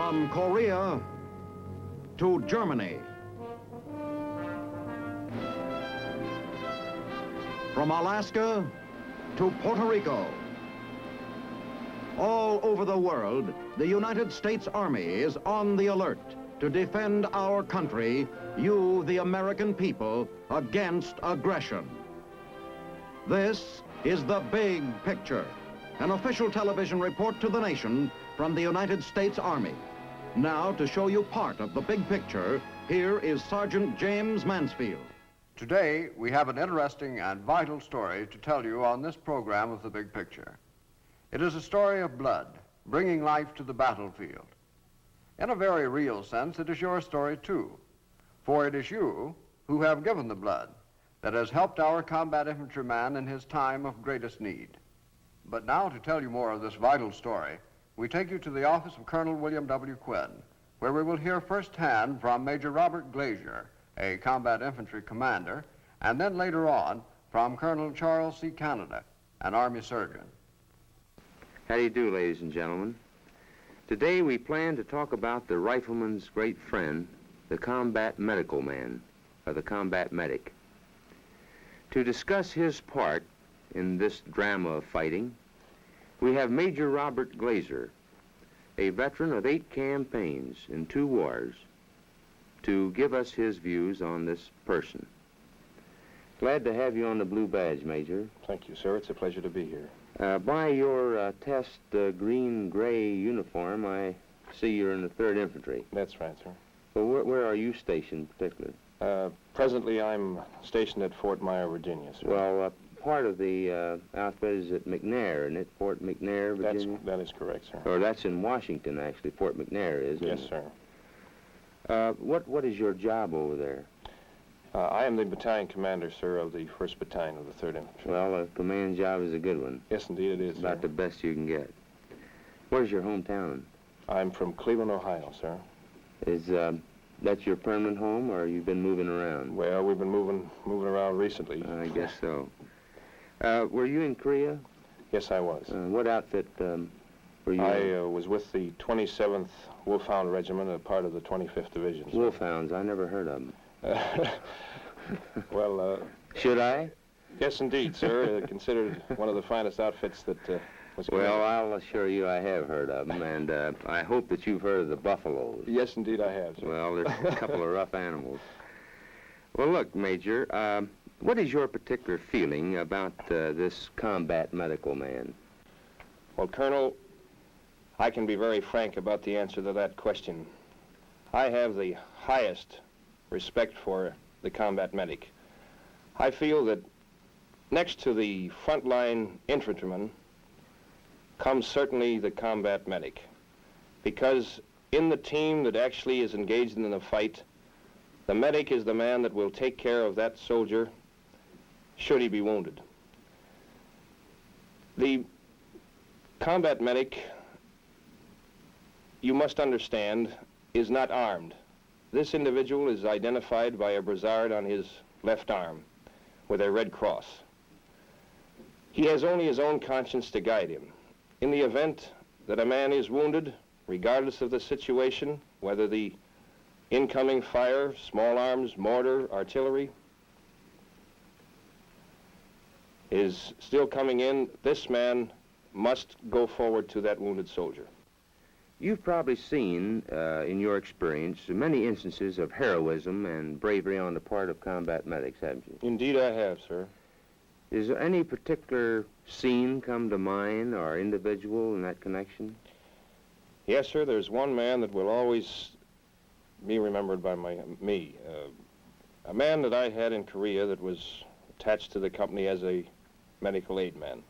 From Korea to Germany. From Alaska to Puerto Rico. All over the world, the United States Army is on the alert to defend our country, you, the American people, against aggression. This is The Big Picture, an official television report to the nation from the United States Army. Now, to show you part of the big picture, here is Sergeant James Mansfield. Today, we have an interesting and vital story to tell you on this program of The Big Picture. It is a story of blood, bringing life to the battlefield. In a very real sense, it is your story too, for it is you who have given the blood that has helped our combat infantryman in his time of greatest need. But now, to tell you more of this vital story, we take you to the office of Colonel William W. Quinn, where we will hear firsthand from Major Robert Glazier, a combat infantry commander, and then later on from Colonel Charles C. Canada, an Army surgeon. How do you do, ladies and gentlemen? Today we plan to talk about the rifleman's great friend, the combat medical man, or the combat medic. To discuss his part in this drama of fighting, we have Major Robert Glazier, a veteran of 8 campaigns in 2 wars, to give us his views on this person. Glad to have you on the blue badge, Major. Thank you, sir. It's a pleasure to be here. By your test green-gray uniform, I see you're in the 3rd Infantry. That's right, sir. Well, where are you stationed particularly? Presently, I'm stationed at Fort Myer, Virginia, sir. Well, part of the outfit is at McNair, isn't it? Fort McNair, Virginia? That is correct, sir. Or that's in Washington, actually. Fort McNair is, isn't Yes, it? sir. What is your job over there? I am the battalion commander, sir, of the 1st Battalion of the 3rd Infantry. Well, a command job is a good one. Yes, indeed it is, About sir. the best you can get. Where's your hometown? I'm from Cleveland, Ohio, sir. Is that your permanent home, or you've been moving around? Well, we've been moving around recently. I guess so. Were you in Korea? Yes, I was. What outfit were you in? I was with the 27th Wolfhound Regiment, a part of the 25th Division. Sir. Wolfhounds, I never heard of them. Well, Should I? yes, indeed, sir. Considered one of the finest outfits that was. Well, I'll assure you I have heard of them, and I hope that you've heard of the buffaloes. Yes, indeed, I have, sir. Well, they're a couple of rough animals. Well, look, Major, what is your particular feeling about this combat medical man? Well, Colonel, I can be very frank about the answer to that question. I have the highest respect for the combat medic. I feel that next to the frontline infantryman comes certainly the combat medic, because in the team that actually is engaged in the fight, the medic is the man that will take care of that soldier should he be wounded. The combat medic, you must understand, is not armed. This individual is identified by a brassard on his left arm with a red cross. He has only his own conscience to guide him. In the event that a man is wounded, regardless of the situation, whether the incoming fire, small arms, mortar, artillery, is still coming in, this man must go forward to that wounded soldier. You've probably seen, in your experience, many instances of heroism and bravery on the part of combat medics, haven't you? Indeed I have, sir. Is there any particular scene come to mind or individual in that connection? Yes, sir, there's one man that will always be remembered by me. A man that I had in Korea that was attached to the company as a medical aid man.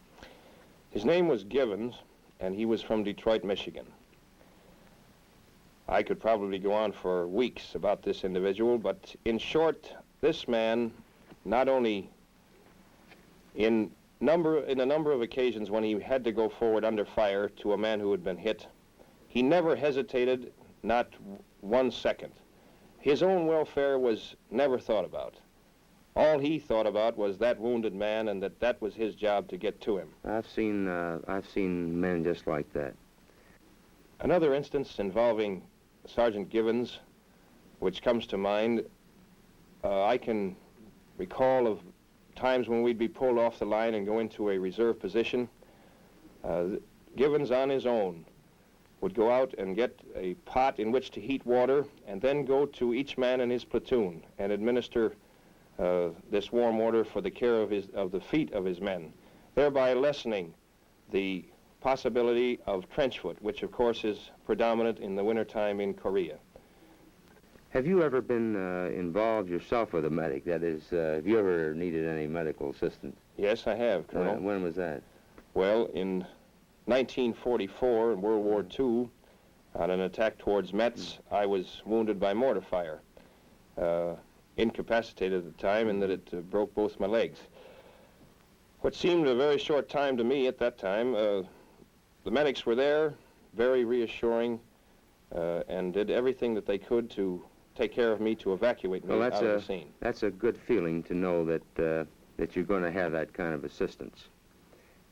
His name was Givens, and he was from Detroit, Michigan. I could probably go on for weeks about this individual, but in short, this man, not only in a number of occasions when he had to go forward under fire to a man who had been hit, he never hesitated, not 1 second. His own welfare was never thought about. All he thought about was that wounded man, and that was his job to get to him. I've seen men just like that. Another instance involving Sergeant Givens, which comes to mind, I can recall of times when we'd be pulled off the line and go into a reserve position. Givens on his own would go out and get a pot in which to heat water and then go to each man in his platoon and administer this warm water for the care of the feet of his men, thereby lessening the possibility of trench foot, which of course is predominant in the wintertime in Korea. Have you ever been involved yourself with a medic? That is, have you ever needed any medical assistance? Yes, I have, Colonel. When was that? Well, in 1944, in World War II, on an attack towards Metz, I was wounded by mortar fire. Incapacitated at the time in that it broke both my legs. What seemed a very short time to me at that time, the medics were there, very reassuring, and did everything that they could to take care of me, to evacuate me out of the scene. That's a good feeling to know that, that you're going to have that kind of assistance.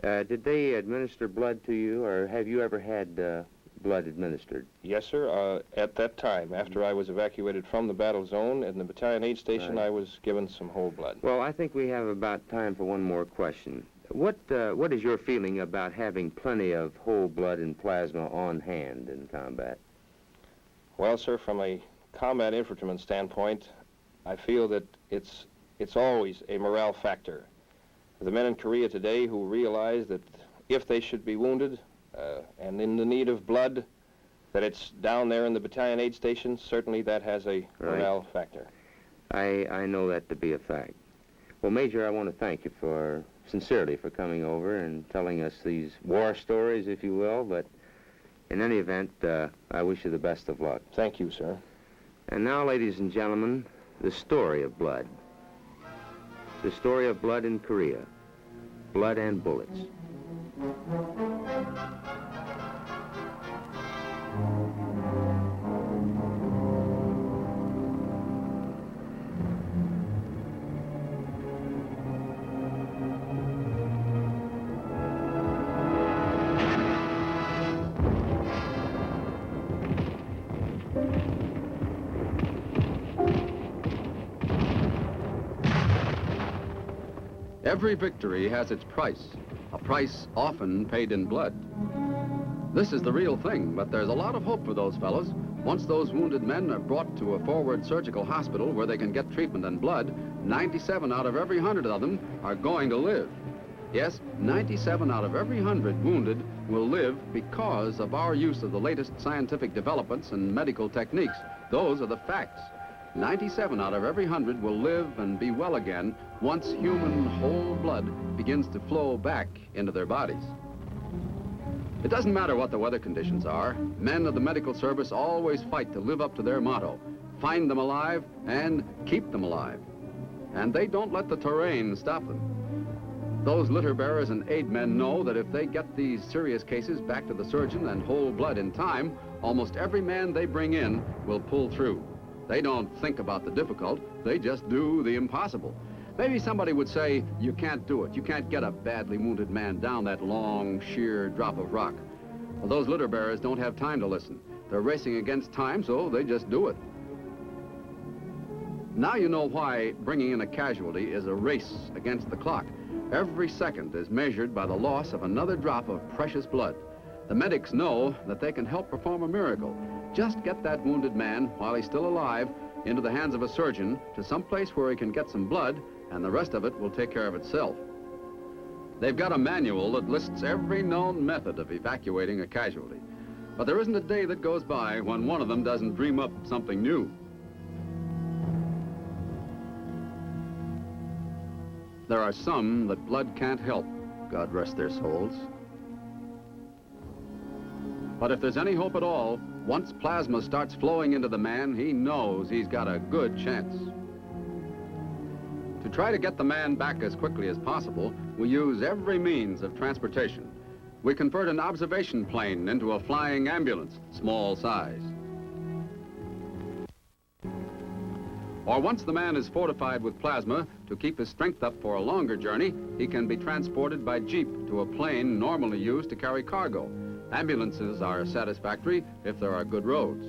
Did they administer blood to you, or have you ever had blood administered? Yes, sir. At that time, after I was evacuated from the battle zone in the battalion aid station, Right. I was given some whole blood. Well, I think we have about time for one more question. What is your feeling about having plenty of whole blood and plasma on hand in combat? Well, sir, from a combat infantryman standpoint, I feel that it's always a morale factor. The men in Korea today who realize that if they should be wounded and in the need of blood, that it's down there in the battalion aid station, certainly that has a morale factor. I know that to be a fact. Well, Major, I want to thank you sincerely for coming over and telling us these war stories, if you will, but in any event, I wish you the best of luck. Thank you, sir. And now, ladies and gentlemen, the story of blood. The story of blood in Korea. Blood and bullets. Every victory has its price, a price often paid in blood. This is the real thing, but there's a lot of hope for those fellows. Once those wounded men are brought to a forward surgical hospital where they can get treatment and blood, 97 out of every 100 of them are going to live. Yes, 97 out of every 100 wounded will live because of our use of the latest scientific developments and medical techniques. Those are the facts. 97 out of every 100 will live and be well again once human whole blood begins to flow back into their bodies. It doesn't matter what the weather conditions are. Men of the medical service always fight to live up to their motto: find them alive and keep them alive. And they don't let the terrain stop them. Those litter bearers and aid men know that if they get these serious cases back to the surgeon and whole blood in time, almost every man they bring in will pull through. They don't think about the difficult, they just do the impossible. Maybe somebody would say, you can't do it. You can't get a badly wounded man down that long, sheer drop of rock. Well, those litter bearers don't have time to listen. They're racing against time, so they just do it. Now you know why bringing in a casualty is a race against the clock. Every second is measured by the loss of another drop of precious blood. The medics know that they can help perform a miracle. Just get that wounded man, while he's still alive, into the hands of a surgeon to some place where he can get some blood, and the rest of it will take care of itself. They've got a manual that lists every known method of evacuating a casualty. But there isn't a day that goes by when one of them doesn't dream up something new. There are some that blood can't help, God rest their souls. But if there's any hope at all, once plasma starts flowing into the man, he knows he's got a good chance. To try to get the man back as quickly as possible, we use every means of transportation. We convert an observation plane into a flying ambulance, small size. Or once the man is fortified with plasma, to keep his strength up for a longer journey, he can be transported by jeep to a plane normally used to carry cargo. Ambulances are satisfactory if there are good roads.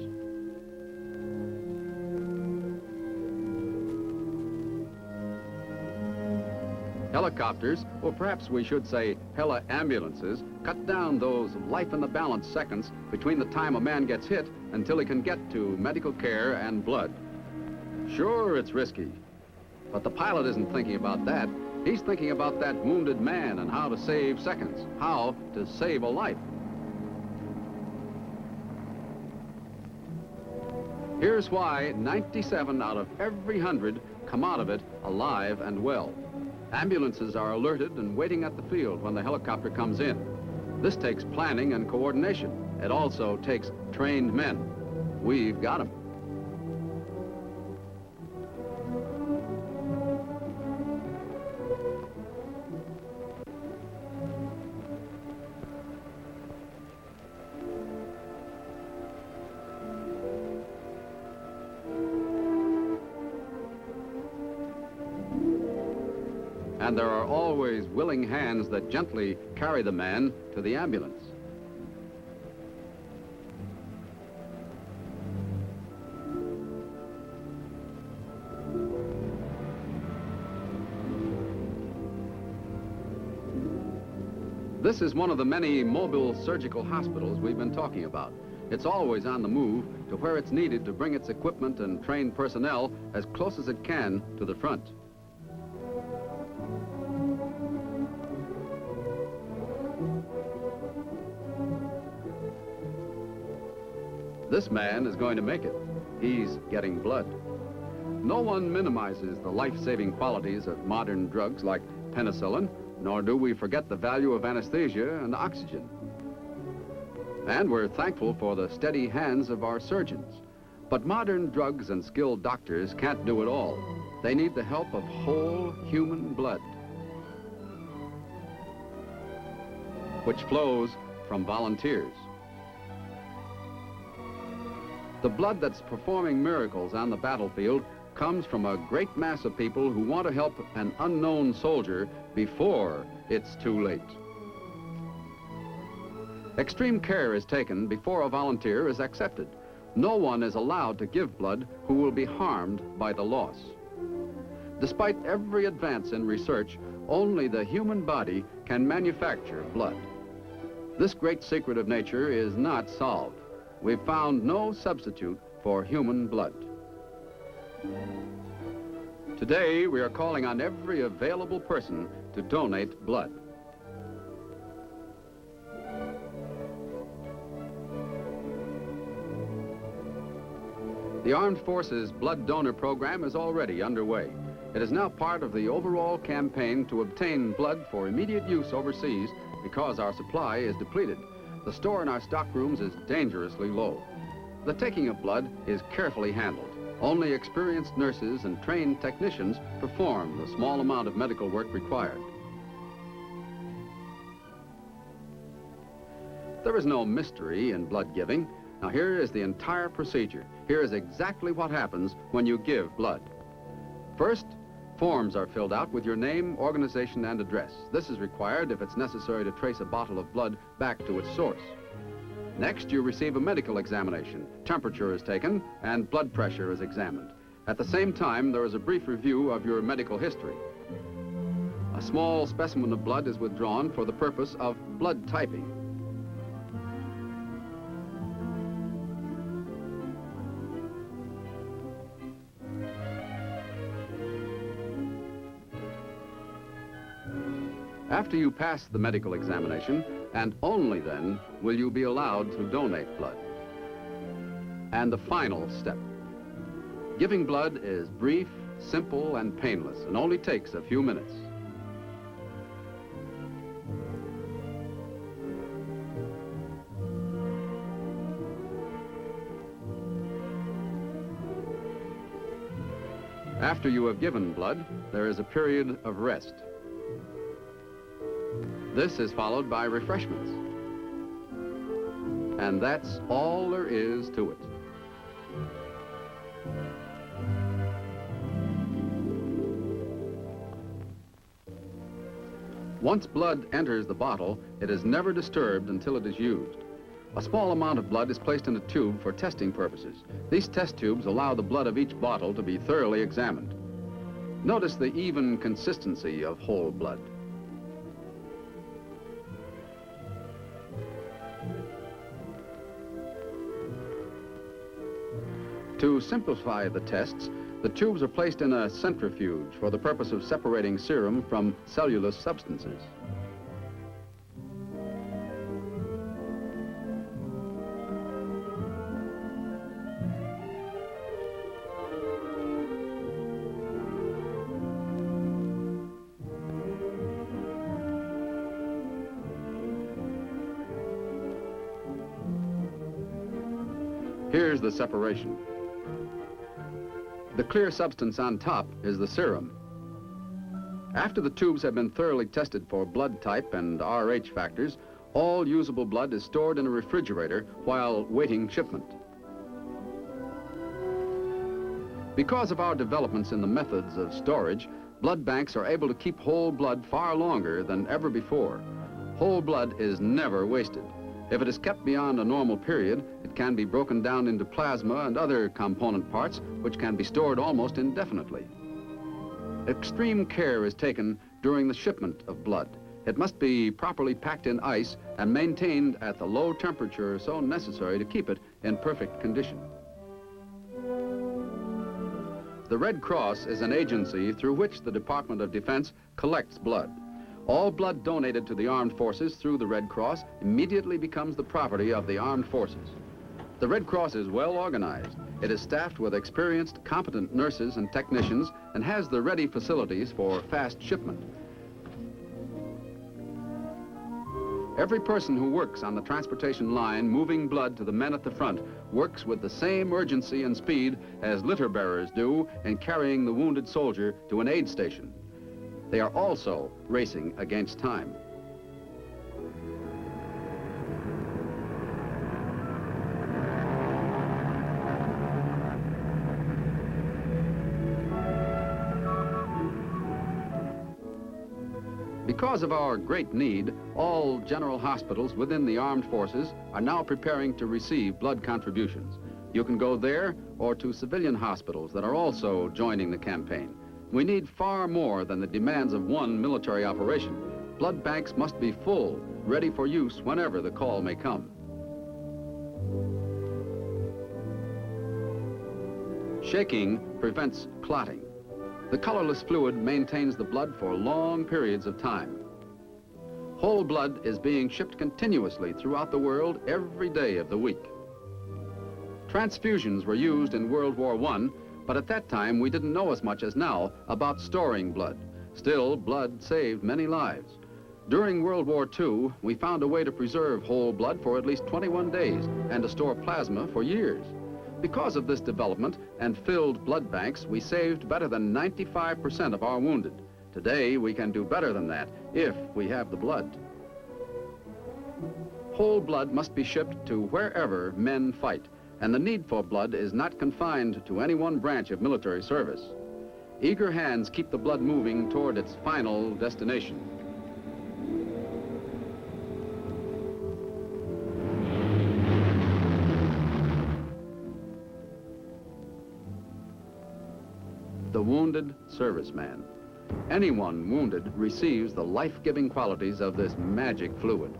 Helicopters, or perhaps we should say heli-ambulances, cut down those life-in-the-balance seconds between the time a man gets hit until he can get to medical care and blood. Sure, it's risky, but the pilot isn't thinking about that. He's thinking about that wounded man and how to save seconds, how to save a life. Here's why 97 out of every 100 come out of it alive and well. Ambulances are alerted and waiting at the field when the helicopter comes in. This takes planning and coordination. It also takes trained men. We've got them. And there are always willing hands that gently carry the man to the ambulance. This is one of the many mobile surgical hospitals we've been talking about. It's always on the move to where it's needed to bring its equipment and trained personnel as close as it can to the front. This man is going to make it. He's getting blood. No one minimizes the life-saving qualities of modern drugs like penicillin, nor do we forget the value of anesthesia and oxygen. And we're thankful for the steady hands of our surgeons. But modern drugs and skilled doctors can't do it all. They need the help of whole human blood, which flows from volunteers. The blood that's performing miracles on the battlefield comes from a great mass of people who want to help an unknown soldier before it's too late. Extreme care is taken before a volunteer is accepted. No one is allowed to give blood who will be harmed by the loss. Despite every advance in research, only the human body can manufacture blood. This great secret of nature is not solved. We've found no substitute for human blood. Today, we are calling on every available person to donate blood. The Armed Forces Blood Donor Program is already underway. It is now part of the overall campaign to obtain blood for immediate use overseas because our supply is depleted. The store in our stockrooms is dangerously low. The taking of blood is carefully handled. Only experienced nurses and trained technicians perform the small amount of medical work required. There is no mystery in blood giving. Now here is the entire procedure. Here is exactly what happens when you give blood. First, forms are filled out with your name, organization, and address. This is required if it's necessary to trace a bottle of blood back to its source. Next, you receive a medical examination. Temperature is taken and blood pressure is examined. At the same time, there is a brief review of your medical history. A small specimen of blood is withdrawn for the purpose of blood typing. After you pass the medical examination, and only then will you be allowed to donate blood. And the final step. Giving blood is brief, simple, and painless, and only takes a few minutes. After you have given blood, there is a period of rest. This is followed by refreshments. And that's all there is to it. Once blood enters the bottle, it is never disturbed until it is used. A small amount of blood is placed in a tube for testing purposes. These test tubes allow the blood of each bottle to be thoroughly examined. Notice the even consistency of whole blood. To simplify the tests, the tubes are placed in a centrifuge for the purpose of separating serum from cellulose substances. Here's the separation. The clear substance on top is the serum. After the tubes have been thoroughly tested for blood type and RH factors, all usable blood is stored in a refrigerator while waiting shipment. Because of our developments in the methods of storage, blood banks are able to keep whole blood far longer than ever before. Whole blood is never wasted. If it is kept beyond a normal period, it can be broken down into plasma and other component parts, which can be stored almost indefinitely. Extreme care is taken during the shipment of blood. It must be properly packed in ice and maintained at the low temperature so necessary to keep it in perfect condition. The Red Cross is an agency through which the Department of Defense collects blood. All blood donated to the armed forces through the Red Cross immediately becomes the property of the armed forces. The Red Cross is well organized. It is staffed with experienced, competent nurses and technicians and has the ready facilities for fast shipment. Every person who works on the transportation line moving blood to the men at the front works with the same urgency and speed as litter bearers do in carrying the wounded soldier to an aid station. They are also racing against time. Because of our great need, all general hospitals within the armed forces are now preparing to receive blood contributions. You can go there or to civilian hospitals that are also joining the campaign. We need far more than the demands of one military operation. Blood banks must be full, ready for use whenever the call may come. Shaking prevents clotting. The colorless fluid maintains the blood for long periods of time. Whole blood is being shipped continuously throughout the world every day of the week. Transfusions were used in World War I, but at that time we didn't know as much as now about storing blood. Still, blood saved many lives. During World War II, we found a way to preserve whole blood for at least 21 days and to store plasma for years. Because of this development and filled blood banks, we saved better than 95% of our wounded. Today, we can do better than that if we have the blood. Whole blood must be shipped to wherever men fight, and the need for blood is not confined to any one branch of military service. Eager hands keep the blood moving toward its final destination. The wounded serviceman. Anyone wounded receives the life-giving qualities of this magic fluid.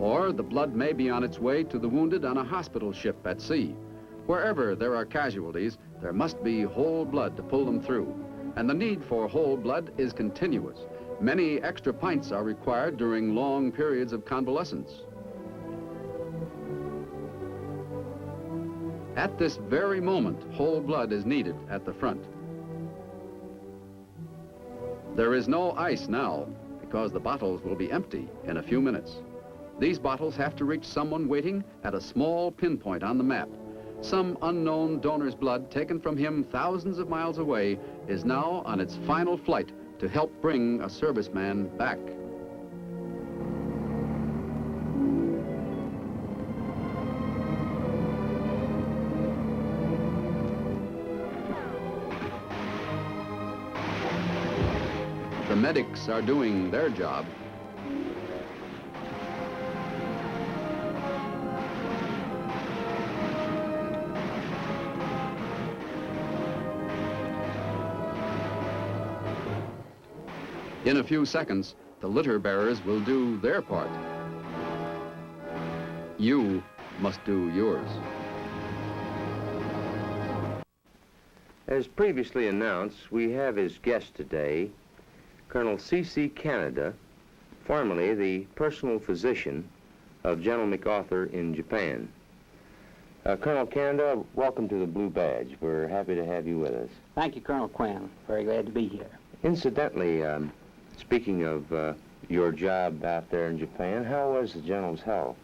Or the blood may be on its way to the wounded on a hospital ship at sea. Wherever there are casualties, there must be whole blood to pull them through. And the need for whole blood is continuous. Many extra pints are required during long periods of convalescence. At this very moment, whole blood is needed at the front. There is no ice now because the bottles will be empty in a few minutes. These bottles have to reach someone waiting at a small pinpoint on the map. Some unknown donor's blood taken from him thousands of miles away is now on its final flight to help bring a serviceman back. the medics are doing their job, in a few seconds, the litter bearers will do their part. You must do yours. As previously announced, we have as guest today Colonel C.C. Canada, formerly the personal physician of General MacArthur in Japan. Colonel Canada, welcome to the Blue Badge. We're happy to have you with us. Thank you, Colonel Quinn. Very glad to be here. Incidentally, speaking of your job out there in Japan, how was the General's health?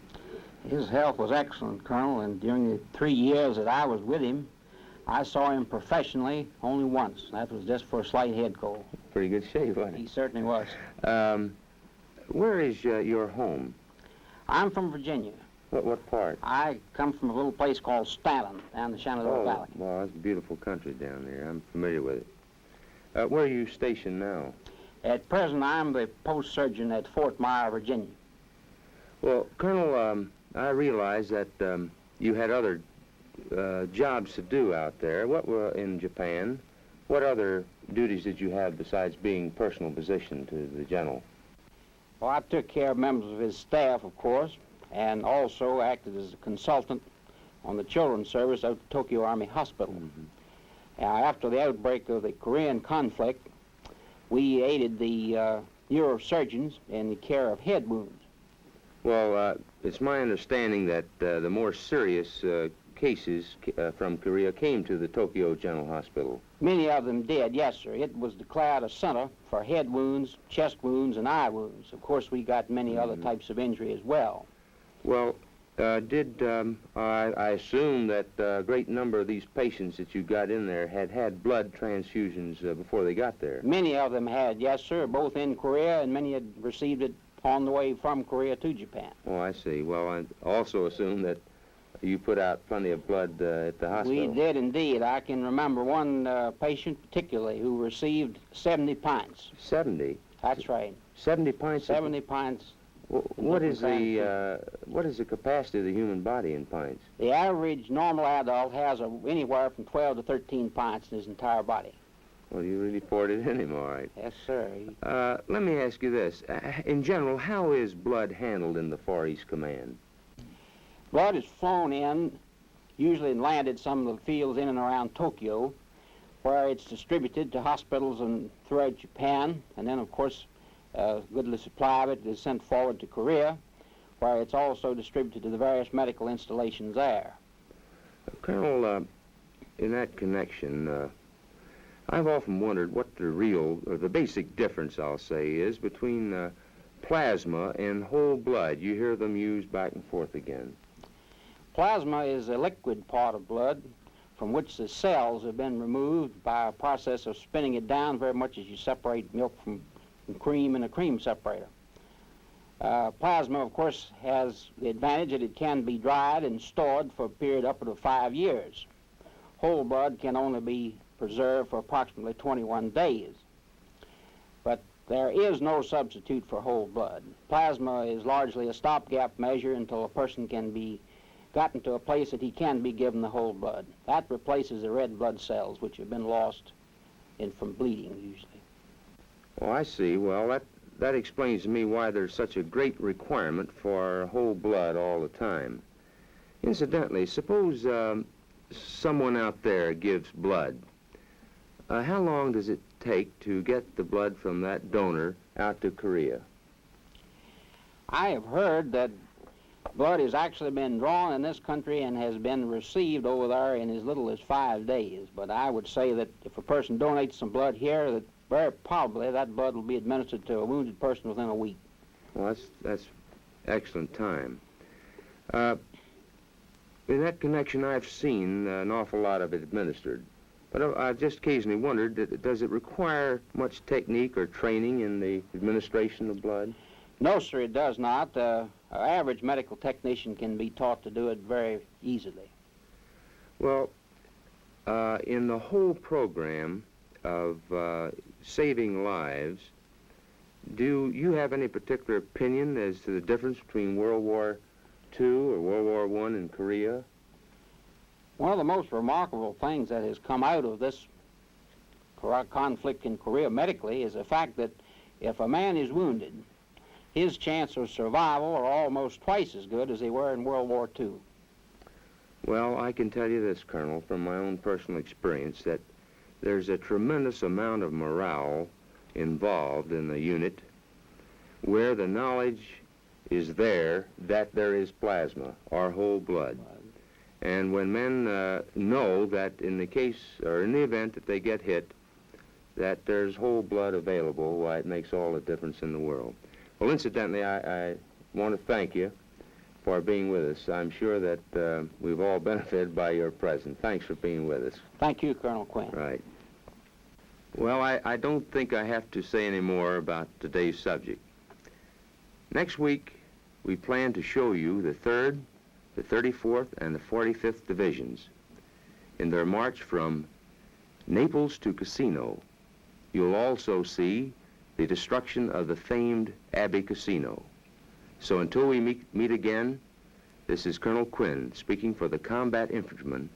His health was excellent, Colonel, and during the 3 years that I was with him, I saw him professionally only once. That was just for a slight head cold. Pretty good shape, wasn't He it? certainly was. Where is your home? I'm from Virginia. What part? I come from a little place called Stanton down the Shenandoah Valley. Well, that's a beautiful country down there. I'm familiar with it. Where are you stationed now? At present, I'm the post surgeon at Fort Myer, Virginia. Well, Colonel, I realize that you had other jobs to do out there. What were in Japan? What other duties did you have besides being personal physician to the General? Well, I took care of members of his staff, of course, and also acted as a consultant on the children's service out at Tokyo Army Hospital. After the outbreak of the Korean conflict, we aided the neurosurgeons in the care of head wounds. Well, it's my understanding that the more serious cases from Korea came to the Tokyo General Hospital. Many of them did, yes, sir. It was declared a center for head wounds, chest wounds, and eye wounds. Of course, we got many other types of injury as well. Well, I assume that a great number of these patients that you got in there had blood transfusions before they got there. Many of them had, yes, sir, both in Korea, and many had received it on the way from Korea to Japan. Oh, I see. Well, I also assume that you put out plenty of blood at the hospital. We did indeed. I can remember one patient particularly who received 70 pints. 70? That's right. 70 pints? 70 pints. What is the capacity of the human body in pints? The average normal adult has anywhere from 12 to 13 pints in his entire body. Well, you really poured it in him, all right. Yes, sir. Let me ask you this. In general, how is blood handled in the Far East Command? Blood is flown in, usually landed some of the fields in and around Tokyo, where it's distributed to hospitals and throughout Japan, and then, of course, a goodly supply of it is sent forward to Korea, where it's also distributed to the various medical installations there. Colonel, in that connection, I've often wondered what the real, or the basic difference, I'll say, is between plasma and whole blood. You hear them used back and forth again. Plasma is a liquid part of blood from which the cells have been removed by a process of spinning it down very much as you separate milk from cream in a cream separator. Plasma, of course, has the advantage that it can be dried and stored for a period up to 5 years. Whole blood can only be preserved for approximately 21 days. But there is no substitute for whole blood. Plasma is largely a stopgap measure until a person can be gotten to a place that he can be given the whole blood. That replaces the red blood cells, which have been lost from bleeding, usually. Oh, I see. Well, that explains to me why there's such a great requirement for whole blood all the time. Incidentally, suppose someone out there gives blood. How long does it take to get the blood from that donor out to Korea? I have heard that blood has actually been drawn in this country and has been received over there in as little as 5 days. But I would say that if a person donates some blood here, that very probably that blood will be administered to a wounded person within a week. Well, that's excellent time. In that connection, I've seen an awful lot of it administered. But I've just occasionally wondered, does it require much technique or training in the administration of blood? No, sir, it does not. An average medical technician can be taught to do it very easily. Well, in the whole program of saving lives, Do you have any particular opinion as to the difference between World War II or World War I in Korea? One of the most remarkable things that has come out of this conflict in Korea medically is the fact that if a man is wounded, his chance of survival are almost twice as good as they were in World War II. Well, I can tell you this, Colonel, from my own personal experience, that there's a tremendous amount of morale involved in the unit where the knowledge is there that there is plasma, or whole blood. And when men know that in the case, or in the event that they get hit, that there's whole blood available, why, it makes all the difference in the world. Well, incidentally, I want to thank you for being with us. I'm sure that we've all benefited by your presence. Thanks for being with us. Thank you, Colonel Quinn. Right. Well, I don't think I have to say any more about today's subject. Next week, we plan to show you the 3rd, the 34th, and the 45th Divisions in their march from Naples to Cassino. You'll also see the destruction of the famed Abbey Casino. So until we meet again, this is Colonel Quinn speaking for the combat infantryman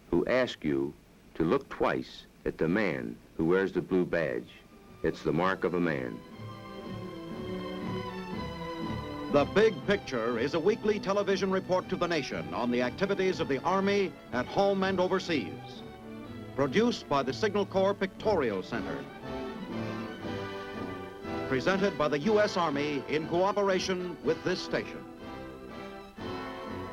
who ask you to look twice at the man who wears the blue badge. It's the mark of a man. The Big Picture is a weekly television report to the nation on the activities of the Army at home and overseas. Produced by the Signal Corps Pictorial Center. Presented by the U.S. Army in cooperation with this station.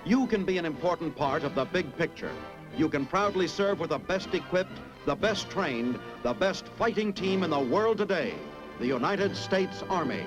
You can be an important part of the big picture. You can proudly serve with the best equipped, the best trained, the best fighting team in the world today, the United States Army.